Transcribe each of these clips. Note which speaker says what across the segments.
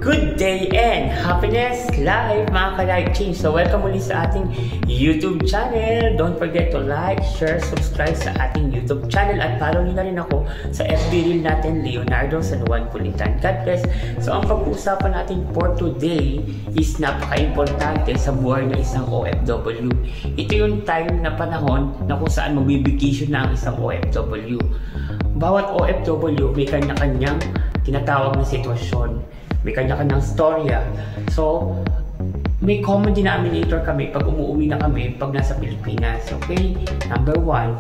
Speaker 1: Good day and happiness life mga ka-life change. So welcome ulit sa ating YouTube channel. Don't forget to like, share, subscribe sa ating YouTube channel at follow nyo na rin ako sa FB reel natin, Leonardo San Juan Kulitan. God bless. So ang pag-uusapan natin for today is napaka-importante sa buhay ng isang OFW. Ito yung time na panahon na kung saan magbibigation na ang isang OFW. Bawat OFW may kanya-kanyang tinatawag na sitwasyon. May kanya-kanyang storya. So, may common denominator kami pag umuwi na kami pag nasa Pilipinas. Okay? Number one,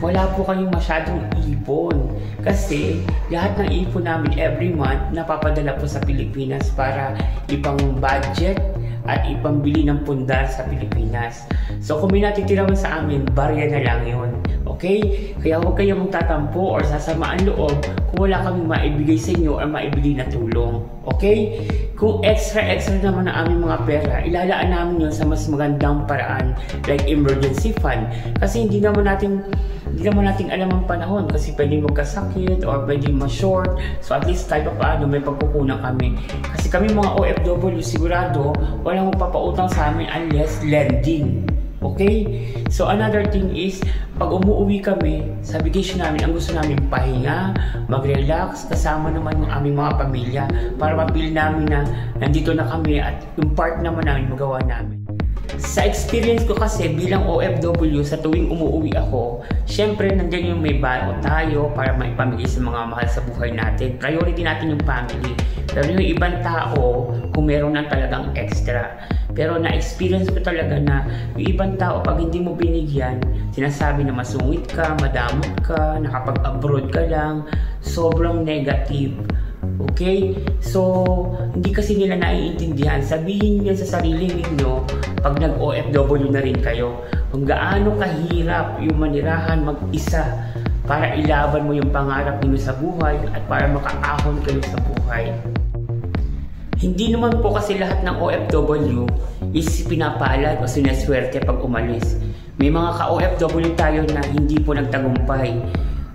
Speaker 1: wala po kayong masyadong ipon. Kasi lahat ng ipon namin every month napapadala po sa Pilipinas para ipang budget at ipambili ng pundar sa Pilipinas. So, kung may natitira man sa amin, barya na lang yun. Okay? Kaya huwag kayong magtatampo or sasamaan loob kung wala kaming maibigay sa inyo or maibigay na tulong. Okay? Kung extra naman ang aming mga pera, ilalaan namin yun sa mas magandang paraan like emergency fund. Kasi hindi naman natin alam ang panahon kasi pwedeng magkasakit or pwedeng ma-short. So at least tayo paano may pagkukunan kami. Kasi kami mga OFW sigurado walang magpapautang sa amin unless lending. Okay? So another thing is, pag umuwi kami sa vacation namin, ang gusto namin pahinga, mag-relax, kasama naman yung aming mga pamilya para mapil namin na nandito na kami at yung part naman namin magawa namin. Sa experience ko kasi bilang OFW, sa tuwing umuwi ako, syempre nandiyan yung may baon tayo para maipamigay sa mga mahal sa buhay natin. Priority natin yung family. Pero yung ibang tao, kung meron na talagang extra. Pero na-experience ko talaga na yung ibang tao, pag hindi mo binigyan, sinasabi na masungit ka, madamot ka, nakapag-abroad ka lang, sobrang negative. Okay? So, hindi kasi nila naiintindihan. Sabihin niyo sa sarili ninyo, pag nag-OFW na rin kayo, kung gaano kahirap yung manirahan mag-isa para ilaban mo yung pangarap niyo sa buhay at para makaahon kayo sa buhay. Hindi naman po kasi lahat ng OFW is pinapalad o sinaswerte pag umalis. May mga ka-OFW tayo na hindi po nagtagumpay.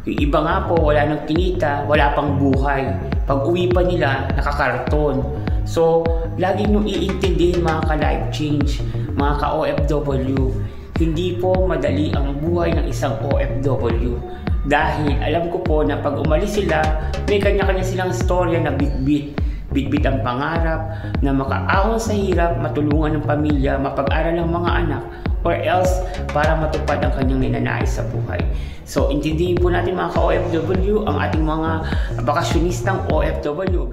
Speaker 1: Yung iba nga po, wala nang kinita, wala pang buhay. Pag uwi pa nila, nakakarton. So, lagi nyo iintindihin mga ka-life change, mga ka-OFW. Hindi po madali ang buhay ng isang OFW. Dahil alam ko po na pag umalis sila, may kanya-kanya silang storya na bit-bit. Bitbit ang pangarap na makaahon sa hirap, matulungan ng pamilya, mapag-aral ng mga anak, or else para matupad ang kanyang ninanais sa buhay. So, intindihin po natin mga ka-OFW ang ating mga bakasyonistang OFW.